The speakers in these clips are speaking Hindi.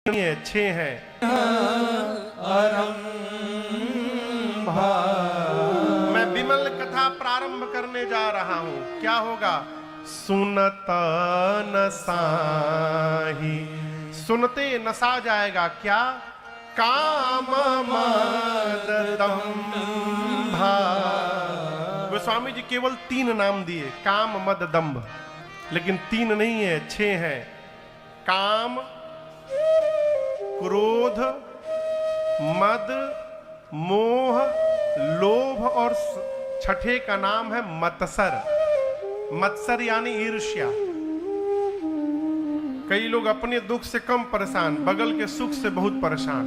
अच्छे हैं। मैं विमल कथा प्रारंभ करने जा रहा हूं। क्या होगा? सुनत नसाही, सुनते नसा जाएगा। क्या? काम मद दंभा। गोस्वामी जी केवल 3 नाम दिए, काम मद दंभ, लेकिन 3 नहीं है, 6 हैं। काम, क्रोध, मद, मोह, लोभ और छठे का नाम है मत्सर। मत्सर यानी ईर्ष्या। कई लोग अपने दुख से कम परेशान, बगल के सुख से बहुत परेशान।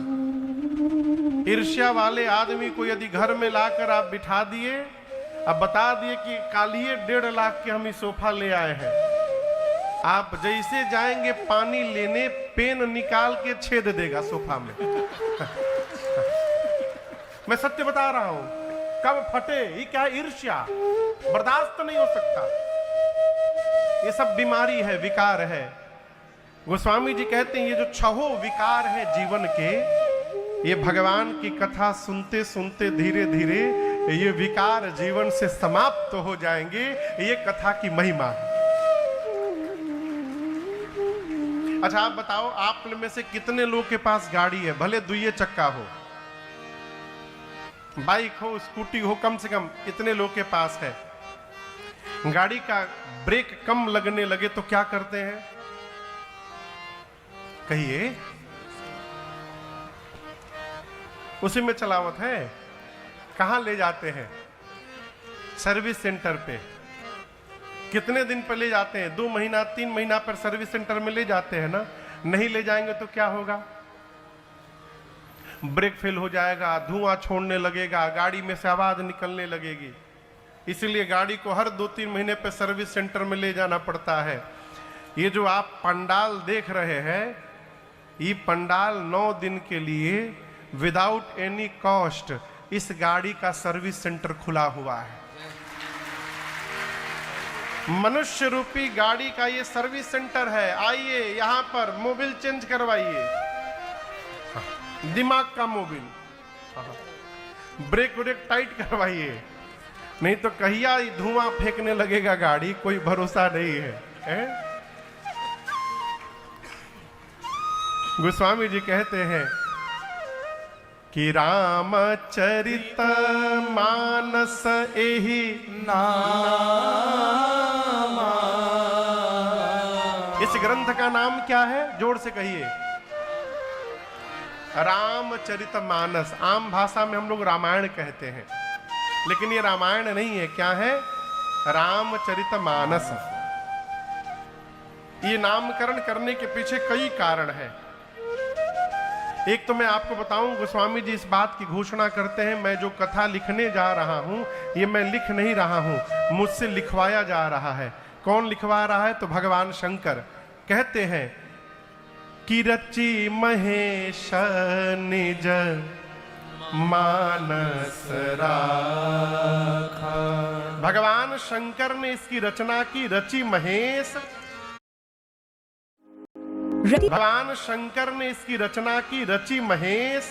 ईर्ष्या वाले आदमी को यदि घर में लाकर आप बिठा दिए, अब बता दिए कि कालिए 1.5 लाख के हम इस सोफा ले आए हैं, आप जैसे जाएंगे पानी लेने, पेन निकाल के छेद देगा सोफा में। मैं सत्य बता रहा हूं। कब फटे? ये क्या? ईर्ष्या। बर्दाश्त नहीं हो सकता। ये सब बीमारी है, विकार है। गोस्वामी जी कहते हैं ये जो 6 विकार है जीवन के, ये भगवान की कथा सुनते सुनते धीरे धीरे ये विकार जीवन से समाप्त हो जाएंगे। ये कथा की महिमा है। अच्छा आप बताओ, आप में से कितने लोग के पास गाड़ी है? भले 2 चक्का हो, बाइक हो, स्कूटी हो, कम से कम इतने लोग के पास है। गाड़ी का ब्रेक कम लगने लगे तो क्या करते हैं? कहिए। उसी में चलावत है। कहां ले जाते हैं? सर्विस सेंटर पे। कितने दिन पर ले जाते हैं? 2 महीना 3 महीना पर सर्विस सेंटर में ले जाते हैं ना। नहीं ले जाएंगे तो क्या होगा? ब्रेक फेल हो जाएगा, धुआं छोड़ने लगेगा, गाड़ी में से आवाज निकलने लगेगी। इसलिए गाड़ी को हर 2-3 महीने पर सर्विस सेंटर में ले जाना पड़ता है। ये जो आप पंडाल देख रहे हैं, ये पंडाल 9 दिन के लिए विदाउट एनी कॉस्ट इस गाड़ी का सर्विस सेंटर खुला हुआ है। मनुष्य रूपी गाड़ी का ये सर्विस सेंटर है। आइए यहां पर मोबिल चेंज करवाइए, दिमाग का मोबिल, ब्रेक व्रेक टाइट करवाइए, नहीं तो कहिया धुआं फेंकने लगेगा गाड़ी, कोई भरोसा नहीं है, गोस्वामी जी कहते हैं कि रामचरित मानस एहि नाम। इस ग्रंथ का नाम क्या है? जोर से कहिए। रामचरित मानस। आम भाषा में हम लोग रामायण कहते हैं, लेकिन ये रामायण नहीं है। क्या है? रामचरित मानस। ये नामकरण करने के पीछे कई कारण हैं। एक तो मैं आपको बताऊं, गोस्वामी जी इस बात की घोषणा करते हैं, मैं जो कथा लिखने जा रहा हूं, ये मैं लिख नहीं रहा हूं, मुझसे लिखवाया जा रहा है। कौन लिखवा रहा है? तो भगवान शंकर कहते हैं कि रचि महेश निज मानस राखा। भगवान शंकर ने इसकी रचना की। रचि महेश, भगवान शंकर ने इसकी रचना की। रचि महेश।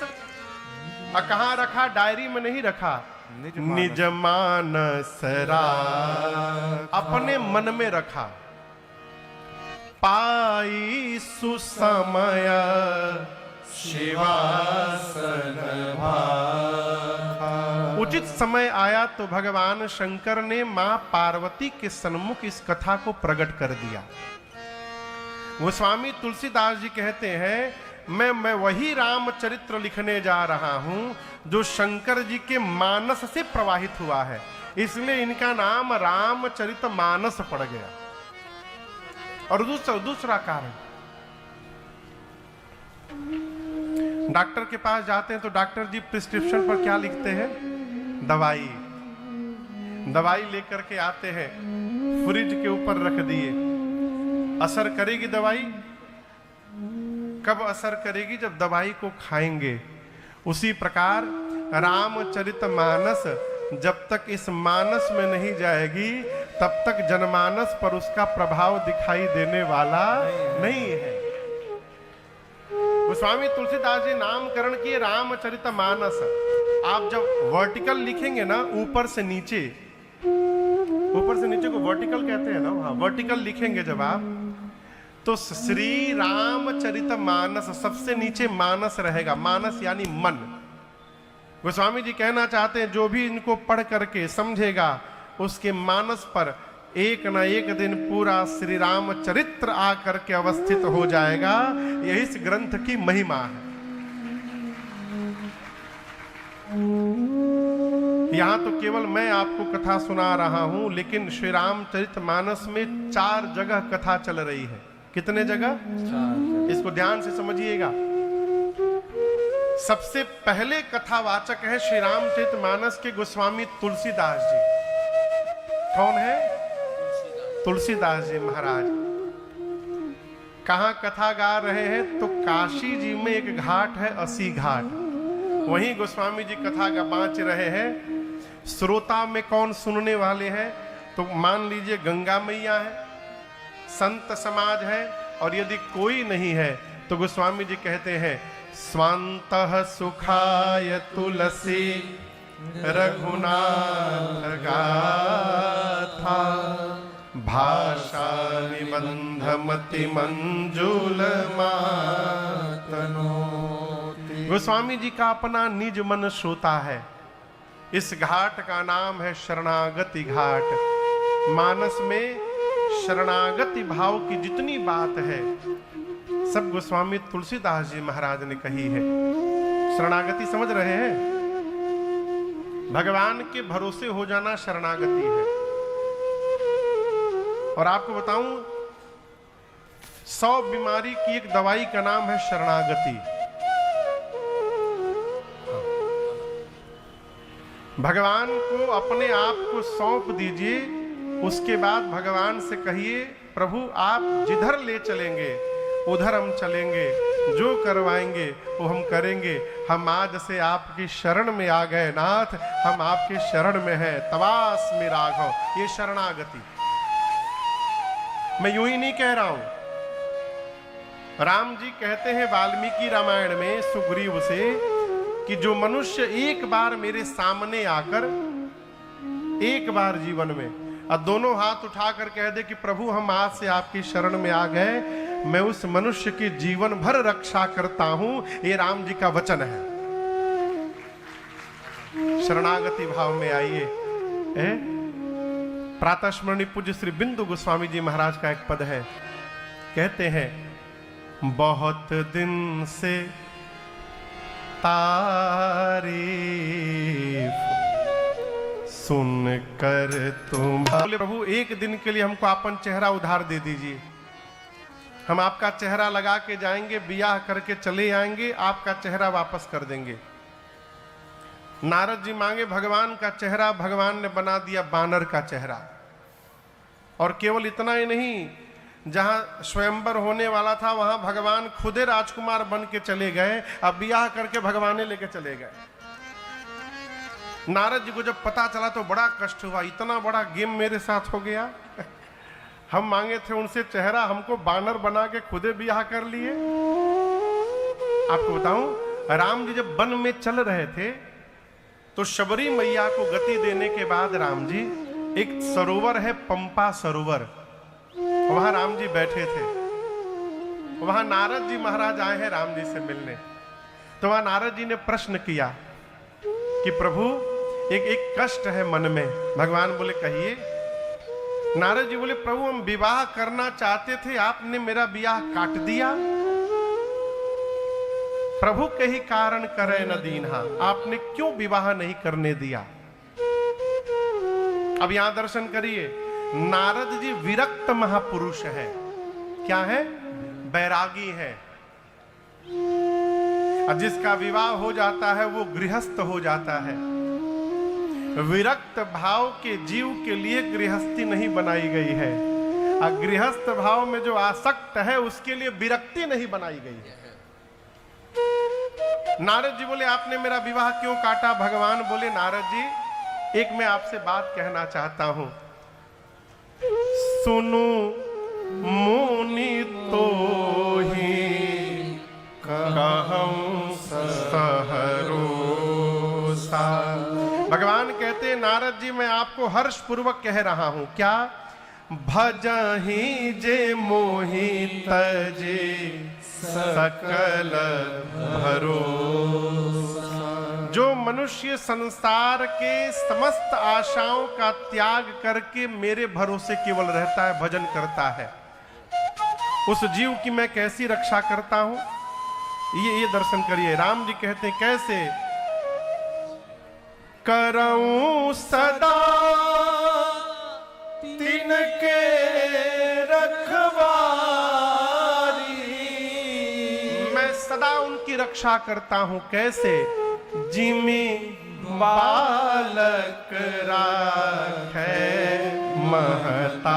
कहां रखा? डायरी में नहीं रखा, निज मानस राखा, अपने मन में रखा। पाई सुसमय शिवासन भाखा। उचित समय आया तो भगवान शंकर ने मां पार्वती के सन्मुख इस कथा को प्रकट कर दिया। गोस्वामी तुलसीदास जी कहते हैं, मैं वही रामचरित्र लिखने जा रहा हूं जो शंकर जी के मानस से प्रवाहित हुआ है, इसलिए इनका नाम रामचरित मानस पड़ गया। और दूसरा कारण, डॉक्टर के पास जाते हैं तो डॉक्टर जी प्रिस्क्रिप्शन पर क्या लिखते हैं? दवाई। दवाई लेकर के आते हैं, फ्रिज के ऊपर रख दिए। असर करेगी दवाई? कब असर करेगी? जब दवाई को खाएंगे। उसी प्रकार रामचरितमानस जब तक इस मानस में नहीं जाएगी, तब तक जनमानस पर उसका प्रभाव दिखाई देने वाला नहीं है। गोस्वामी तुलसीदास जी नामकरण किए रामचरितमानस। आप जब वर्टिकल लिखेंगे ना, ऊपर से नीचे को वर्टिकल कहते हैं ना, हाँ वर्टिकल लिखेंगे जब आप, तो श्री रामचरितमानस, सबसे नीचे मानस रहेगा। मानस यानी मन। गोस्वामी जी कहना चाहते हैं जो भी इनको पढ़ करके समझेगा उसके मानस पर एक न एक दिन पूरा श्री राम चरित्र आकर के अवस्थित हो जाएगा। यही इस ग्रंथ की महिमा है। यहां तो केवल मैं आपको कथा सुना रहा हूं, लेकिन श्री रामचरितमानस में 4 जगह कथा चल रही है। कितने जगह? 4। इसको ध्यान से समझिएगा। सबसे पहले कथावाचक है श्री रामचरितमानस के गोस्वामी तुलसीदास जी। कौन है? तुलसीदास जी महाराज। कहां कथा गा रहे हैं? तो काशी जी में एक घाट है, असी घाट, वहीं गोस्वामी जी कथा का बाँच रहे हैं। श्रोता में कौन सुनने वाले हैं? तो मान लीजिए गंगा मैया है, संत समाज है, और यदि कोई नहीं है तो गोस्वामी जी कहते हैं स्वांतः सुखाय तुलसी रघुनाथ गाथा भाषा निबंध मति मंजुल मातनो। गोस्वामी जी का अपना निज मन श्रोता है। इस घाट का नाम है शरणागति घाट। मानस में शरणागति भाव की जितनी बात है सब गोस्वामी तुलसीदास जी महाराज ने कही है। शरणागति समझ रहे हैं? भगवान के भरोसे हो जाना शरणागति है। और आपको बताऊं, 100 बीमारी की एक दवाई का नाम है शरणागति। भगवान को अपने आप को सौंप दीजिए, उसके बाद भगवान से कहिए प्रभु आप जिधर ले चलेंगे उधर हम चलेंगे, जो करवाएंगे वो हम करेंगे। हम आज से आपकी शरण में आ गए नाथ, हम आपके शरण में हैं, तवास में राघव। ये शरणागति। मैं यूं ही नहीं कह रहा हूं। राम जी कहते हैं वाल्मीकि रामायण में सुग्रीव से कि जो मनुष्य एक बार मेरे सामने आकर, एक बार जीवन में, और दोनों हाथ उठाकर कह दे कि प्रभु हम आज से आपकी शरण में आ गए, मैं उस मनुष्य की जीवन भर रक्षा करता हूं। ये राम जी का वचन है। शरणागति भाव में आइए। प्रातः स्मरणीय पूज्य श्री बिंदु गोस्वामी जी महाराज का एक पद है, कहते हैं बहुत दिन से तारीफ सुनकर तुम। बोले प्रभु एक दिन के लिए हमको अपन चेहरा उधार दे दीजिए, हम आपका चेहरा लगा के जाएंगे, बियाह करके चले आएंगे, आपका चेहरा वापस कर देंगे। नारद जी मांगे भगवान का चेहरा, भगवान ने बना दिया बानर का चेहरा। और केवल इतना ही नहीं, जहां स्वयंवर होने वाला था वहां भगवान खुदे राजकुमार बन के चले गए, अब बियाह करके भगवाने लेके चले गए। नारद जी को जब पता चला तो बड़ा कष्ट हुआ, इतना बड़ा गेम मेरे साथ हो गया। हम मांगे थे उनसे चेहरा, हमको बानर बना के खुदे बियाह कर लिए। आपको बताऊं, राम जी जब वन में चल रहे थे तो शबरी मैया को गति देने के बाद राम जी, एक सरोवर है पंपा सरोवर, वहां राम जी बैठे थे। वहां नारद जी महाराज आए हैं राम जी से मिलने। तो वहां नारद जी ने प्रश्न किया कि प्रभु एक कष्ट है मन में। भगवान बोले कहिए। नारद जी बोले प्रभु हम विवाह करना चाहते थे, आपने मेरा विवाह काट दिया। प्रभु के ही कारण करे न दीन्हा, आपने क्यों विवाह नहीं करने दिया? अब यहां दर्शन करिए, नारद जी विरक्त महापुरुष है। क्या है? बैरागी है। और जिसका विवाह हो जाता है वो गृहस्थ हो जाता है। विरक्त भाव के जीव के लिए गृहस्थी नहीं बनाई गई है, और गृहस्थ भाव में जो आसक्त है उसके लिए विरक्ति नहीं बनाई गई है। नारद जी बोले आपने मेरा विवाह क्यों काटा? भगवान बोले नारद जी एक मैं आपसे बात कहना चाहता हूं। सुनो मुनि तो ही का अहं सहरोसा। भगवान कहते नारद जी मैं आपको हर्ष पूर्वक कह रहा हूं, क्या? भजहि जे मोहि तजे सकल भरोसा। जो मनुष्य संसार के समस्त आशाओं का त्याग करके मेरे भरोसे केवल रहता है, भजन करता है, उस जीव की मैं कैसी रक्षा करता हूं, ये दर्शन करिए। राम जी कहते हैं कैसे? करऊं सदा तिनके रखवारी। मैं सदा उनकी रक्षा करता हूं, कैसे? जिमि बालक राखे महतारी।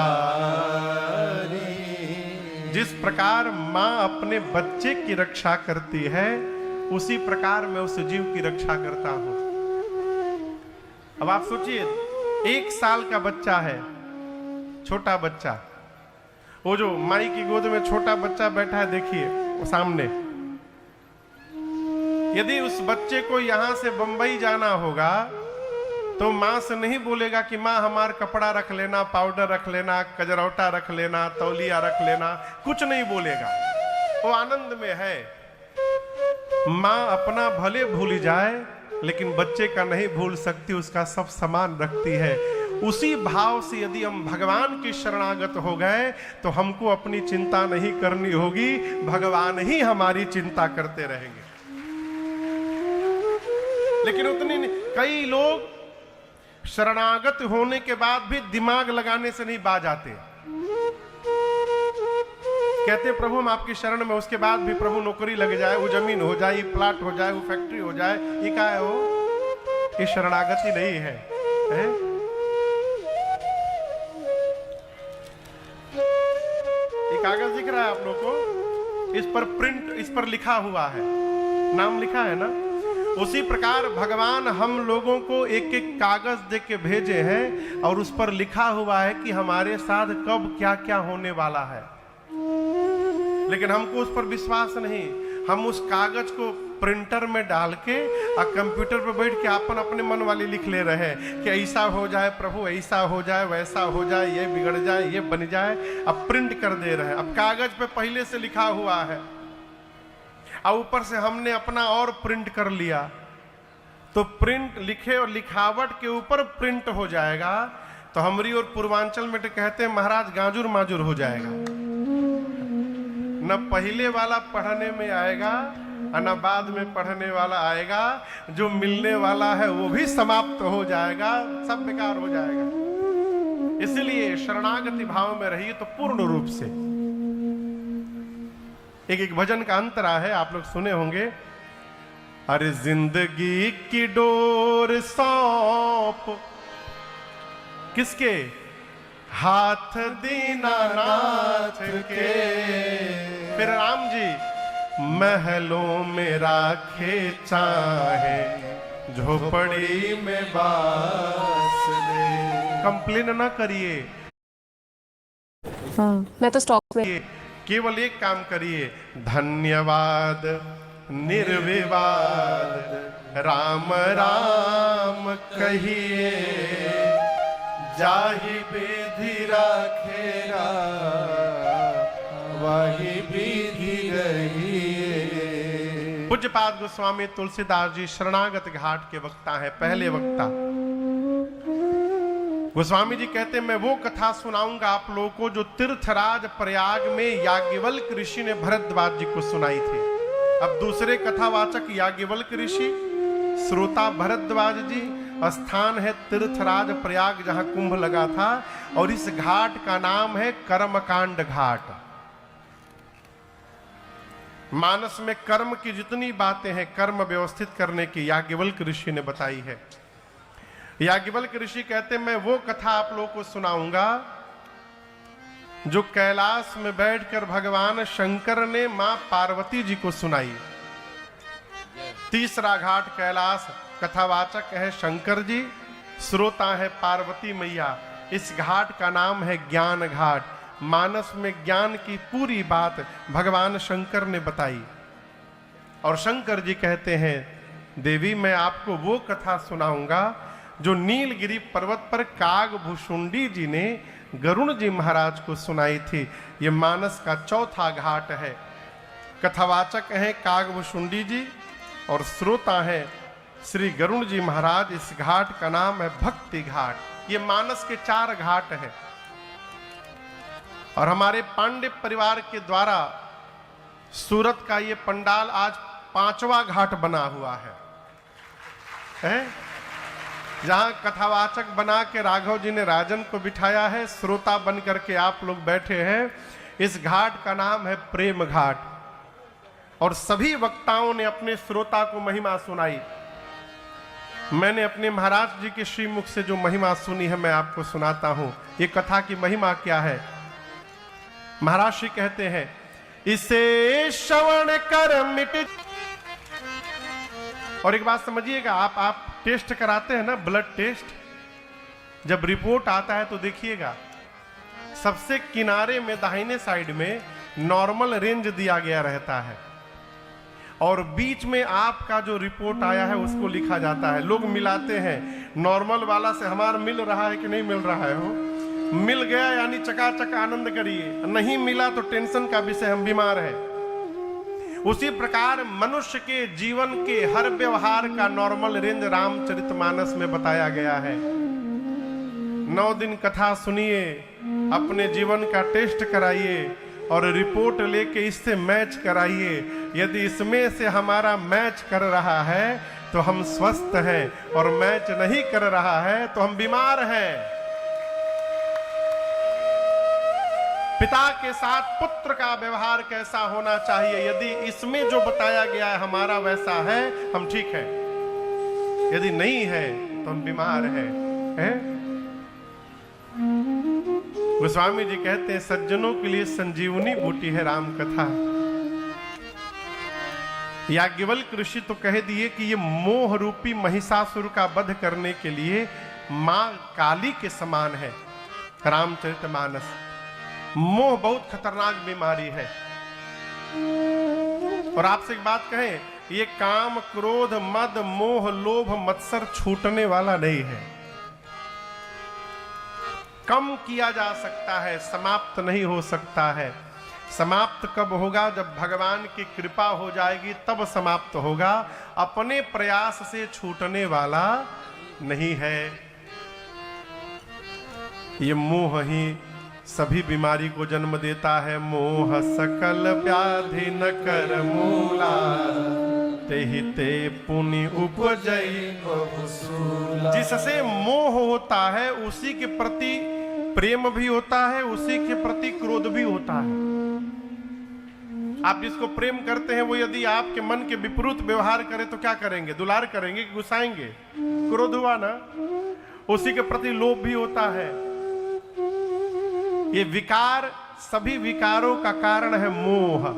जिस प्रकार मां अपने बच्चे की रक्षा करती है, उसी प्रकार मैं उस जीव की रक्षा करता हूं। अब आप सोचिए, 1 साल का बच्चा है, छोटा बच्चा, वो जो माई की गोद में छोटा बच्चा बैठा है, देखिए वो सामने, यदि उस बच्चे को यहां से बंबई जाना होगा तो मां से नहीं बोलेगा कि मां हमार कपड़ा रख लेना, पाउडर रख लेना, कजरौटा रख लेना, तौलिया रख लेना, कुछ नहीं बोलेगा। वो आनंद में है। मां अपना भले भूल जाए लेकिन बच्चे का नहीं भूल सकती, उसका सब सामान रखती है। उसी भाव से यदि हम भगवान के शरणागत हो गए तो हमको अपनी चिंता नहीं करनी होगी, भगवान ही हमारी चिंता करते रहेंगे। लेकिन उतनी कई लोग शरणागत होने के बाद भी दिमाग लगाने से नहीं बाज आते। कहते प्रभु हम आपकी शरण में, उसके बाद भी प्रभु नौकरी लग जाए, वो जमीन हो जाए, प्लाट हो जाए, वो फैक्ट्री हो जाए, ये क्या है? वो ये शरणागति नहीं है, है? ये कागज दिख रहा है आप लोग को, इस पर प्रिंट, इस पर लिखा हुआ है, नाम लिखा है ना। उसी प्रकार भगवान हम लोगों को एक एक कागज दे के भेजे हैं और उस पर लिखा हुआ है कि हमारे साथ कब क्या क्या होने वाला है। लेकिन हमको उस पर विश्वास नहीं। हम उस कागज को प्रिंटर में डाल के और कंप्यूटर पर बैठ के अपन अपने मन वाली लिख ले रहे हैं कि ऐसा हो जाए प्रभु, ऐसा हो जाए, वैसा हो जाए, ये बिगड़ जाए, ये बन जाए। अब प्रिंट कर दे रहे हैं। अब कागज पे पहले से लिखा हुआ है और ऊपर से हमने अपना और प्रिंट कर लिया, तो प्रिंट लिखे और लिखावट के ऊपर प्रिंट हो जाएगा। तो हमारी और पूर्वांचल में तो कहते हैं महाराज गाजूर माजूर हो जाएगा। न पहले वाला पढ़ने में आएगा और न बाद में पढ़ने वाला आएगा। जो मिलने वाला है वो भी समाप्त हो जाएगा, सब बेकार हो जाएगा। इसलिए शरणागति भाव में रहिए तो पूर्ण रूप से। एक भजन का अंतरा है, आप लोग सुने होंगे। अरे जिंदगी की डोर सौंप किसके हाथ दीनानाथ के। फिर राम जी महलों में राखे चाहे झोपड़ी में बास दे। कंप्लेन ना करिए, मैं तो स्टॉक में। केवल एक काम करिए, धन्यवाद निर्विवाद राम राम कहिए, जाहि विधि राखेगा वही विधि रहिए। पूज्यपाद गोस्वामी तुलसीदास जी शरणागत घाट के वक्ता हैं, पहले वक्ता। गोस्वामी जी कहते हैं मैं वो कथा सुनाऊंगा आप लोगों को जो तीर्थराज प्रयाग में याज्ञवल्क्य ऋषि ने भरद्वाज जी को सुनाई थी। अब दूसरे कथावाचक याज्ञवल्क्य ऋषि, श्रोता भरद्वाज जी। स्थान है तीर्थराज प्रयाग जहां कुंभ लगा था, और इस घाट का नाम है कर्मकांड घाट। मानस में कर्म की जितनी बातें हैं, कर्म व्यवस्थित करने की, याज्ञवल्क्य ऋषि ने बताई है। याज्ञवल्क्य ऋषि कहते मैं वो कथा आप लोगों को सुनाऊंगा जो कैलाश में बैठकर भगवान शंकर ने मां पार्वती जी को सुनाई। तीसरा घाट कैलाश, कथावाचक है शंकर जी, श्रोता है पार्वती मैया। इस घाट का नाम है ज्ञान घाट। मानस में ज्ञान की पूरी बात भगवान शंकर ने बताई। और शंकर जी कहते हैं, देवी मैं आपको वो कथा सुनाऊंगा जो नीलगिरी पर्वत पर कागभुषुंडी जी ने गरुण जी महाराज को सुनाई थी। ये मानस का चौथा घाट है। कथावाचक हैं कागभुषुंडी जी और श्रोता हैं श्री गरुण जी महाराज। इस घाट का नाम है भक्ति घाट। ये मानस के 4 घाट हैं और हमारे पांडे परिवार के द्वारा सूरत का ये पंडाल आज 5वां घाट बना हुआ है? जहां कथावाचक बना के राघव जी ने राजन को बिठाया है, श्रोता बन करके आप लोग बैठे हैं। इस घाट का नाम है प्रेम घाट और सभी वक्ताओं ने अपने श्रोता को महिमा सुनाई। मैंने अपने महाराज जी के श्रीमुख से जो महिमा सुनी है मैं आपको सुनाता हूं। ये कथा की महिमा क्या है? महाराज श्री कहते हैं, इसे श्रवण कर मिट। और एक बात समझिएगा, आप टेस्ट कराते हैं ना, ब्लड टेस्ट, जब रिपोर्ट आता है तो देखिएगा सबसे किनारे में दाहिने साइड में नॉर्मल रेंज दिया गया रहता है और बीच में आपका जो रिपोर्ट आया है उसको लिखा जाता है। लोग मिलाते हैं, नॉर्मल वाला से हमारा मिल रहा है कि नहीं मिल रहा है। हो मिल गया यानी चकाचक आनंद करिए, नहीं मिला तो टेंशन का विषय, हम बीमार हैं। उसी प्रकार मनुष्य के जीवन के हर व्यवहार का नॉर्मल रेंज रामचरितमानस में बताया गया है। 9 दिन कथा सुनिए, अपने जीवन का टेस्ट कराइए और रिपोर्ट लेके इससे मैच कराइए। यदि इसमें से हमारा मैच कर रहा है तो हम स्वस्थ हैं और मैच नहीं कर रहा है तो हम बीमार हैं। पिता के साथ पुत्र का व्यवहार कैसा होना चाहिए, यदि इसमें जो बताया गया है हमारा वैसा है, हम ठीक है। यदि नहीं है तो हम बीमार हैं। गोस्वामी जी कहते हैं, सज्जनों के लिए संजीवनी बूटी है राम कथा। याज्ञवल्क्य ऋषि तो कह दिए कि ये मोह रूपी महिषासुर का वध करने के लिए मां काली के समान है रामचरितमानस। मोह बहुत खतरनाक बीमारी है। और आपसे एक बात कहें, ये काम क्रोध मद मोह लोभ मत्सर छूटने वाला नहीं है। कम किया जा सकता है, समाप्त नहीं हो सकता है। समाप्त कब होगा? जब भगवान की कृपा हो जाएगी तब समाप्त होगा। अपने प्रयास से छूटने वाला नहीं है। ये मोह ही सभी बीमारी को जन्म देता है। मोह सकल व्याधि न कर मूला, तेहि ते पुनि उपजई बहुसूला। जिससे मोह होता है उसी के प्रति प्रेम भी होता है, उसी के प्रति क्रोध भी होता है। आप जिसको प्रेम करते हैं वो यदि आपके मन के विपरीत व्यवहार करे तो क्या करेंगे? दुलार करेंगे कि गुस्साएंगे? क्रोध हुआ ना। उसी के प्रति लोभ भी होता है। ये विकार, सभी विकारों का कारण है मोह।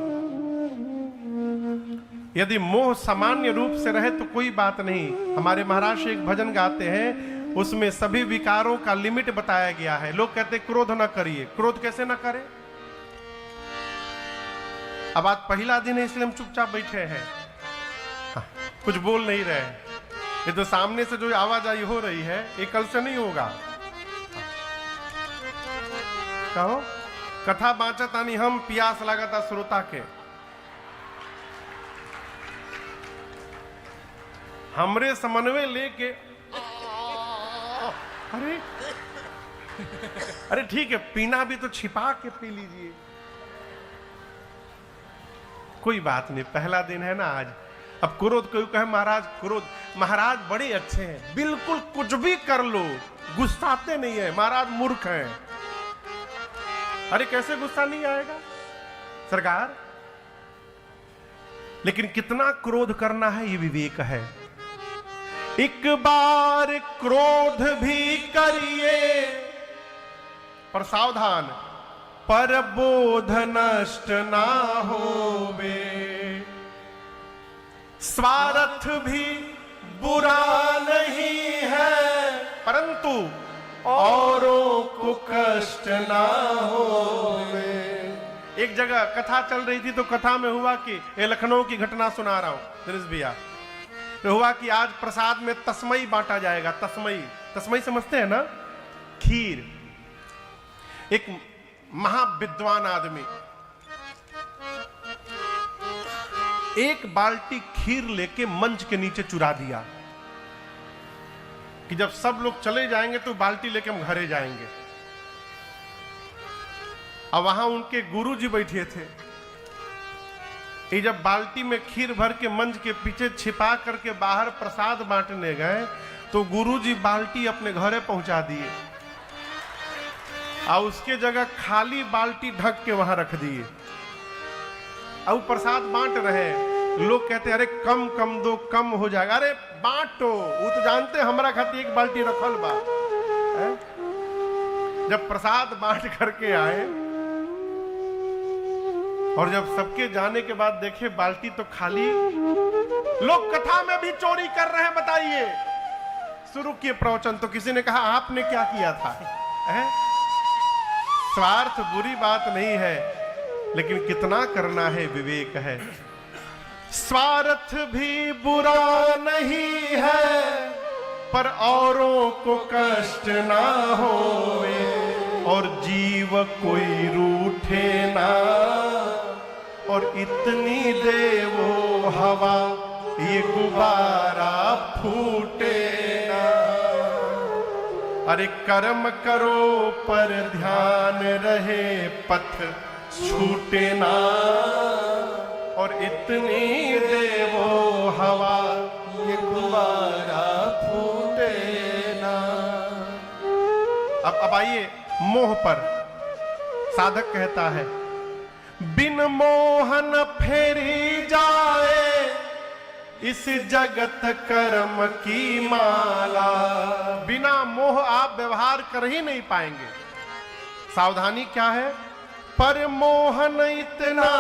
यदि मोह सामान्य रूप से रहे तो कोई बात नहीं। हमारे महाराज एक भजन गाते हैं, उसमें सभी विकारों का लिमिट बताया गया है। लोग कहते हैं क्रोध न करिए। क्रोध कैसे न करें? अब आज पहला दिन है इसलिए हम चुपचाप बैठे हैं, कुछ बोल नहीं रहे। ये तो सामने से जो आवाजाही हो रही है ये कल से नहीं होगा। कहो कथा बाँचतानी हम, प्यास लगाता श्रोता के। हमरे समन्वय लेके अरे ठीक है, पीना भी तो छिपा के पी लीजिए, कोई बात नहीं। पहला दिन है ना आज। अब क्रोध कोई कहे महाराज क्रोध, महाराज बड़े अच्छे हैं, बिल्कुल कुछ भी कर लो गुस्साते नहीं है, महाराज मूर्ख हैं। अरे कैसे गुस्सा नहीं आएगा सरकार? लेकिन कितना क्रोध करना है ये विवेक है। एक बार क्रोध भी करिए पर सावधान, पर बोध नष्ट ना होवे। स्वार्थ भी बुरा नहीं है परंतु औरों को कष्ट ना होवे। एक जगह कथा चल रही थी तो कथा में हुआ कि ये लखनऊ की घटना सुना रहा हूं दिनेश भैया, तो हुआ कि आज प्रसाद में तस्मई बांटा जाएगा। तस्मई, तस्मई समझते हैं ना, खीर। एक महाविद्वान आदमी एक बाल्टी खीर लेके मंच के नीचे चुरा दिया कि जब सब लोग चले जाएंगे तो बाल्टी लेके हम घरे जाएंगे। अब वहां उनके गुरुजी बैठे थे। ये जब बाल्टी में खीर भर के मंच के पीछे छिपा करके बाहर प्रसाद बांटने गए तो गुरुजी बाल्टी अपने घरे पहुंचा दिए और उसके जगह खाली बाल्टी ढक के वहां रख दिए। अब प्रसाद बांट रहे, लोग कहते अरे कम कम दो, कम हो जाएगा। अरे बांटो, वो तो जानते हमारा खातिर एक बाल्टी रखल बा। जब प्रसाद बांट करके आए और जब सबके जाने के बाद देखे बाल्टी तो खाली, लोग कथा में भी चोरी कर रहे हैं। बताइए, शुरू किए प्रवचन तो किसी ने कहा आपने क्या किया था? स्वार्थ बुरी बात नहीं है, लेकिन कितना करना है विवेक है। स्वार्थ भी बुरा नहीं है, पर औरों को कष्ट ना होवे और जीव कोई रूठे ना, और इतनी दे वो हवा ये गुब्बारा फूटे ना। अरे कर्म करो पर ध्यान रहे, पथ छूटे ना, और इतनी दे वो हवा ये गुब्बारा फूटे ना। अब आइए मोह पर। साधक कहता है बिन मोहन फेरी जाए इस जगत कर्म की माला। बिना मोह आप व्यवहार कर ही नहीं पाएंगे। सावधानी क्या है? पर मोहन इतना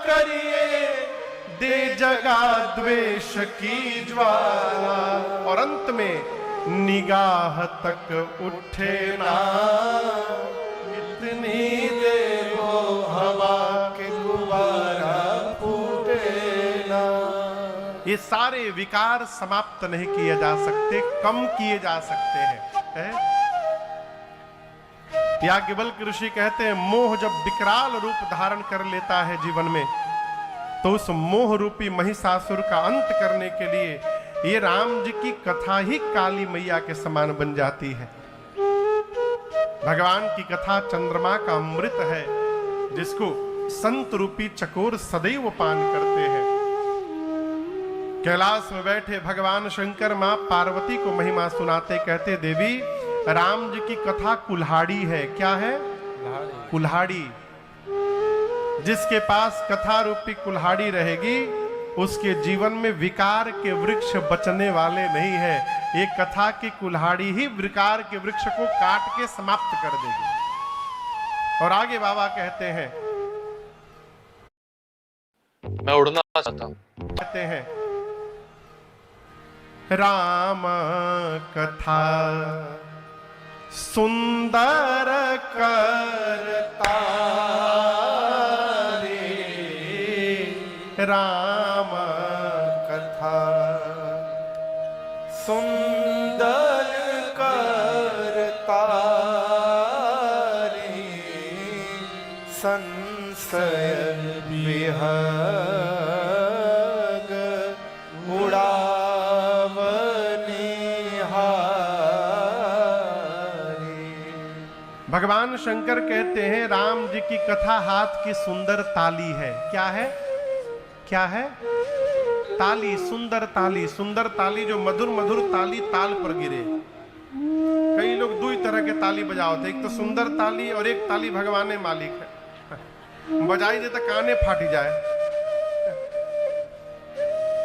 करिए दे जगा द्वेष की ज्वाला, और अंत में निगाह तक उठे ना, इतनी दे वो हवा के गुब्बारा फूटे ना। ये सारे विकार समाप्त नहीं किए जा सकते, कम किए जा सकते हैं। याज्ञवल्क्य ऋषि कहते हैं मोह जब विकराल रूप धारण कर लेता है जीवन में, तो उस मोह रूपी महिषासुर का अंत करने के लिए ये राम जी की कथा ही काली मैया के समान बन जाती है। भगवान की कथा चंद्रमा का अमृत है, जिसको संत रूपी चकोर सदैव पान करते हैं। कैलाश में बैठे भगवान शंकर मां पार्वती को महिमा सुनाते कहते देवी राम जी की कथा कुल्हाड़ी है। क्या है? कुल्हाड़ी। जिसके पास कथा रूपी कुल्हाड़ी रहेगी उसके जीवन में विकार के वृक्ष बचने वाले नहीं है। ये कथा की कुल्हाड़ी ही विकार के वृक्ष को काट के समाप्त कर देगी। और आगे बाबा कहते हैं, मैं उड़ना चाहता हूं। कहते हैं राम कथा सुंदर करता रे, राम कथा सुंदर करता रे, संशय विहग उड़ावनी भगवान शंकर कहते हैं राम जी की कथा हाथ की सुंदर ताली है। क्या है? क्या है? ताली, सुंदर ताली। सुंदर ताली जो मधुर मधुर ताली ताल पर गिरे। कई लोग दो ही तरह के ताली बजाओ थे, एक तो सुंदर ताली और एक ताली भगवान मालिक है, बजाई दे तो काने फाटी जाए।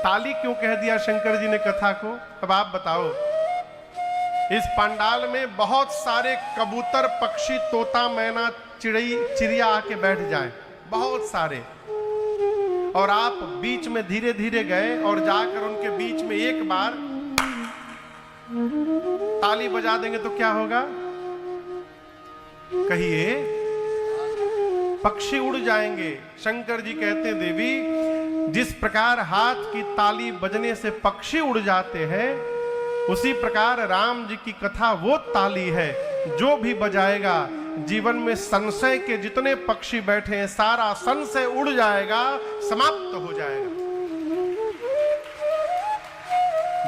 ताली क्यों कह दिया शंकर जी ने कथा को? अब आप बताओ। इस पंडाल में बहुत सारे कबूतर, पक्षी, तोता, मैना, चिड़िया आके बैठ जाएं, बहुत सारे, और आप बीच में धीरे धीरे गए और जाकर उनके बीच में एक बार ताली बजा देंगे तो क्या होगा? कहिए। पक्षी उड़ जाएंगे। शंकर जी कहते हैं देवी, जिस प्रकार हाथ की ताली बजने से पक्षी उड़ जाते हैं, उसी प्रकार राम जी की कथा वो ताली है जो भी बजाएगा, जीवन में संशय के जितने पक्षी बैठे हैं सारा संशय उड़ जाएगा, समाप्त हो जाएगा।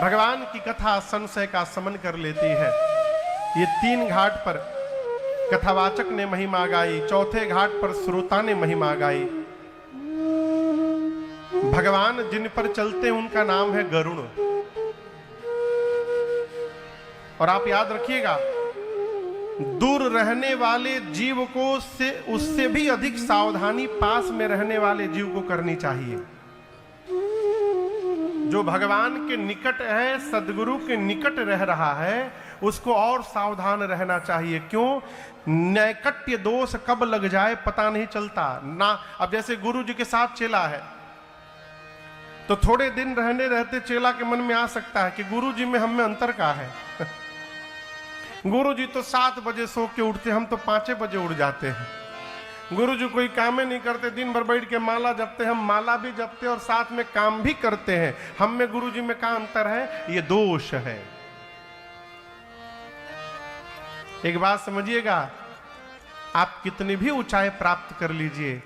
भगवान की कथा संशय का शमन कर लेती है। ये 3 घाट पर कथावाचक ने महिमा गाई, चौथे घाट पर श्रोता ने महिमा गाई। भगवान जिन पर चलते हैं उनका नाम है गरुड़। और आप याद रखिएगा, दूर रहने वाले जीव को उससे भी अधिक सावधानी पास में रहने वाले जीव को करनी चाहिए। जो भगवान के निकट है, सदगुरु के निकट रह रहा है, उसको और सावधान रहना चाहिए। क्यों? नैकट्य दोष कब लग जाए पता नहीं चलता ना। अब जैसे गुरु जी के साथ चेला है, तो थोड़े दिन रहने रहते चेला के मन में आ सकता है कि गुरु जी में हम में अंतर का है। गुरु जी तो 7 बजे सो के उठते, हम तो 5 बजे उठ जाते हैं। गुरु जी कोई काम नहीं करते, दिन भर बैठ के माला जपते, हम माला भी जपते और साथ में काम भी करते हैं। हम में गुरु जी में क्या अंतर है? ये दोष है। एक बात समझिएगा, आप कितनी भी ऊंचाई प्राप्त कर लीजिए,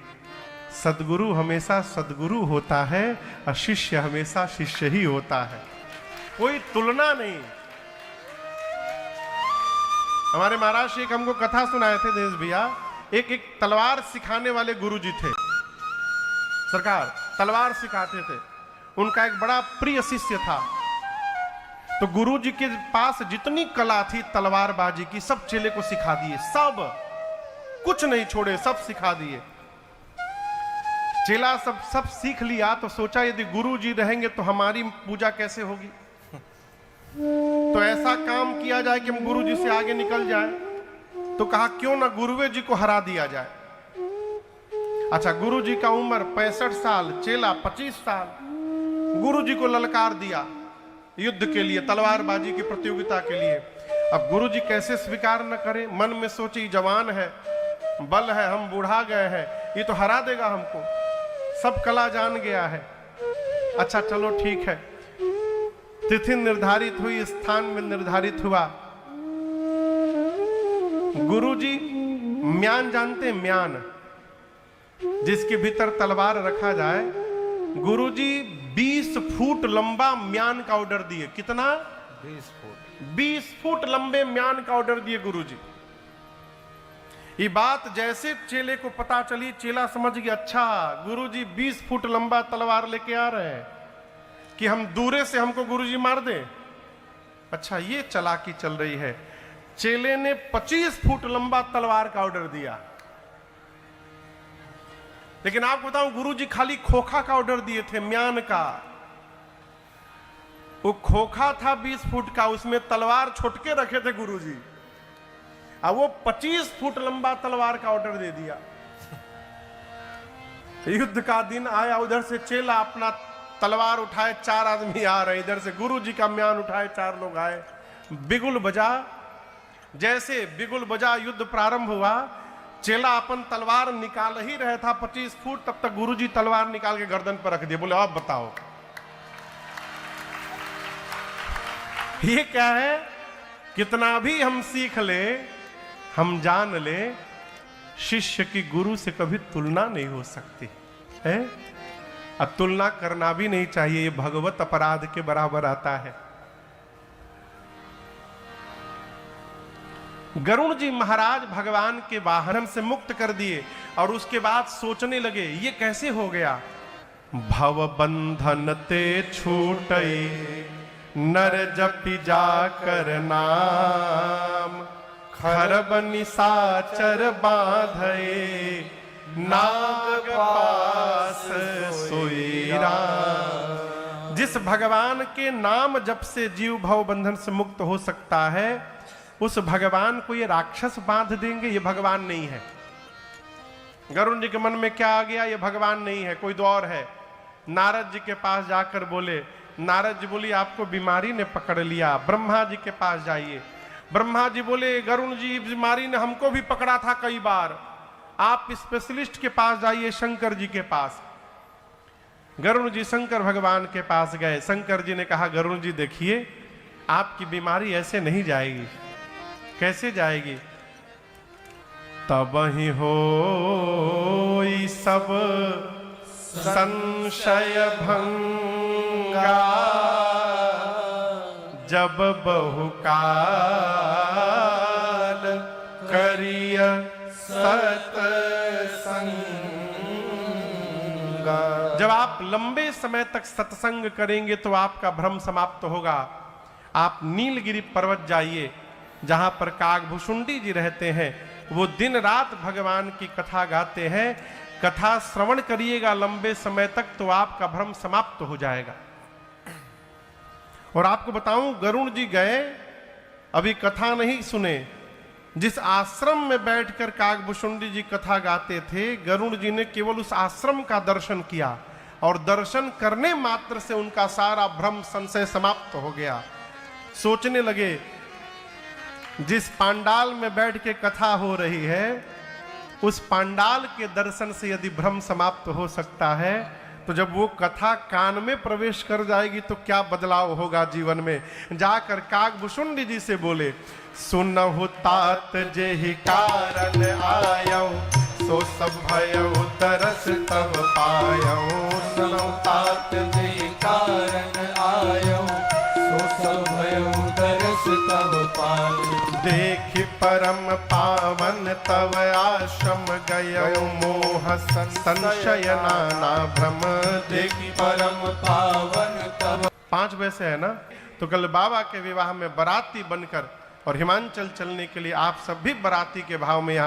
सदगुरु हमेशा सदगुरु होता है और शिष्य हमेशा शिष्य ही होता है, कोई तुलना नहीं। हमारे महाराज जी एक हमको कथा सुनाए थे देश भैया, एक तलवार सिखाने वाले गुरुजी थे, सरकार तलवार सिखाते थे। उनका एक बड़ा प्रिय शिष्य था, तो गुरुजी के पास जितनी कला थी तलवारबाजी की सब चेले को सिखा दिए, सब कुछ नहीं छोड़े, सब सिखा दिए। चेला सब सीख लिया तो सोचा यदि गुरुजी रहेंगे तो हमारी पूजा कैसे होगी, तो ऐसा काम किया जाए कि हम गुरुजी से आगे निकल जाए। तो कहा क्यों ना गुरुवे जी को हरा दिया जाए। अच्छा, गुरुजी का उम्र 65 साल, चेला 25 साल। गुरुजी को ललकार दिया युद्ध के लिए, तलवारबाजी की प्रतियोगिता के लिए। अब गुरुजी कैसे स्वीकार न करे, मन में सोची जवान है, बल है, हम बूढ़ा गए हैं, ये तो हरा देगा हमको, सब कला जान गया है। अच्छा चलो ठीक है, तिथि निर्धारित हुई, स्थान में निर्धारित हुआ। गुरुजी म्यान जानते हैं, म्यान जिसके भीतर तलवार रखा जाए। गुरुजी 20 फुट लंबा म्यान का ऑर्डर दिए। कितना? 20 फुट लंबे म्यान का ऑर्डर दिए गुरुजी। ये बात जैसे चेले को पता चली, चेला समझ गया अच्छा गुरुजी 20 फुट लंबा तलवार लेके आ रहे हैं कि हम दूरे से हमको गुरुजी मार दें। अच्छा, ये चालाकी चल रही है। चेले ने 25 फुट लंबा तलवार का ऑर्डर दिया। लेकिन आपको बताऊं, गुरुजी खाली खोखा का ऑर्डर दिए थे, म्यान का। वो खोखा था 20 फुट का, उसमें तलवार छोटके रखे थे गुरुजी, और वो 25 फुट लंबा तलवार का ऑर्डर दे दिया। युद्ध का दिन आया, उधर से चेला अपना तलवार उठाए, 4 आदमी आ रहे, इधर से गुरुजी का म्यान उठाए 4 लोग आए। बिगुल बजा, जैसे बिगुल बजा युद्ध प्रारंभ हुआ। चेला अपन तलवार निकाल ही रहा था 25 फुट, तब तक गुरुजी तलवार निकाल के गर्दन पर रख दिए। बोले अब बताओ ये क्या है? कितना भी हम सीख ले, हम जान ले, शिष्य की गुरु से कभी तुलना नहीं हो सकती है। अब तुलना करना भी नहीं चाहिए, ये भगवत अपराध के बराबर आता है। गरुड़ जी महाराज भगवान के वाहन से मुक्त कर दिए और उसके बाद सोचने लगे ये कैसे हो गया। भव बंधन ते छूटई नर जपि जाकर नाम, खरब निशाचर बांधे नाग पास सोई राम। जिस भगवान के नाम जप से जीव भव बंधन से मुक्त हो सकता है, उस भगवान को ये राक्षस बांध देंगे, ये भगवान नहीं है। गरुड़ जी के मन में क्या आ गया? ये भगवान नहीं है, कोई तो और है। नारद जी के पास जाकर बोले, नारद जी बोली आपको बीमारी ने पकड़ लिया, ब्रह्मा जी के पास जाइए। ब्रह्मा जी बोले गरुड़ जी बीमारी ने हमको भी पकड़ा था कई बार, आप स्पेशलिस्ट के पास जाइए, शंकर जी के पास। गरुड़ जी शंकर भगवान के पास गए। शंकर जी ने कहा, गरुड़ जी देखिए, आपकी बीमारी ऐसे नहीं जाएगी। कैसे जाएगी? तब ही हो सब संशय भंगा, जब बहुकाल करिय सत्संगा। जब आप लंबे समय तक सत्संग करेंगे तो आपका भ्रम समाप्त होगा। आप नीलगिरी पर्वत जाइए, जहां पर कागभूषुंडी जी रहते हैं। वो दिन रात भगवान की कथा गाते हैं। कथा श्रवण करिएगा लंबे समय तक, तो आपका भ्रम समाप्त हो जाएगा। और आपको बताऊं, गरुड़ जी गए, अभी कथा नहीं सुने। जिस आश्रम में बैठकर कागभूषुंडी जी कथा गाते थे, गरुड़ जी ने केवल उस आश्रम का दर्शन किया, और दर्शन करने मात्र से उनका सारा भ्रम संशय समाप्त हो गया। सोचने लगे, जिस पांडाल में बैठ के कथा हो रही है, उस पांडाल के दर्शन से यदि भ्रम समाप्त हो सकता है, तो जब वो कथा कान में प्रवेश कर जाएगी तो क्या बदलाव होगा जीवन में। जाकर कागभूषुंडी जी से बोले, सुनहु तात जेहि कारण आयौ, सो सब भयउ तरस तब पायौ। सुनहु तात जेहि कारण आयौ, सो सब भयउ तरस तब पायौ। देख परम पावन तव आश्रम गयो, मोह संशय नाना भ्रम। देखि परम पावन तब। 5 वैसे है ना। तो कल बाबा के विवाह में बाराती बनकर और हिमाचल चलने के लिए आप सब भी बाराती के भाव में यहाँ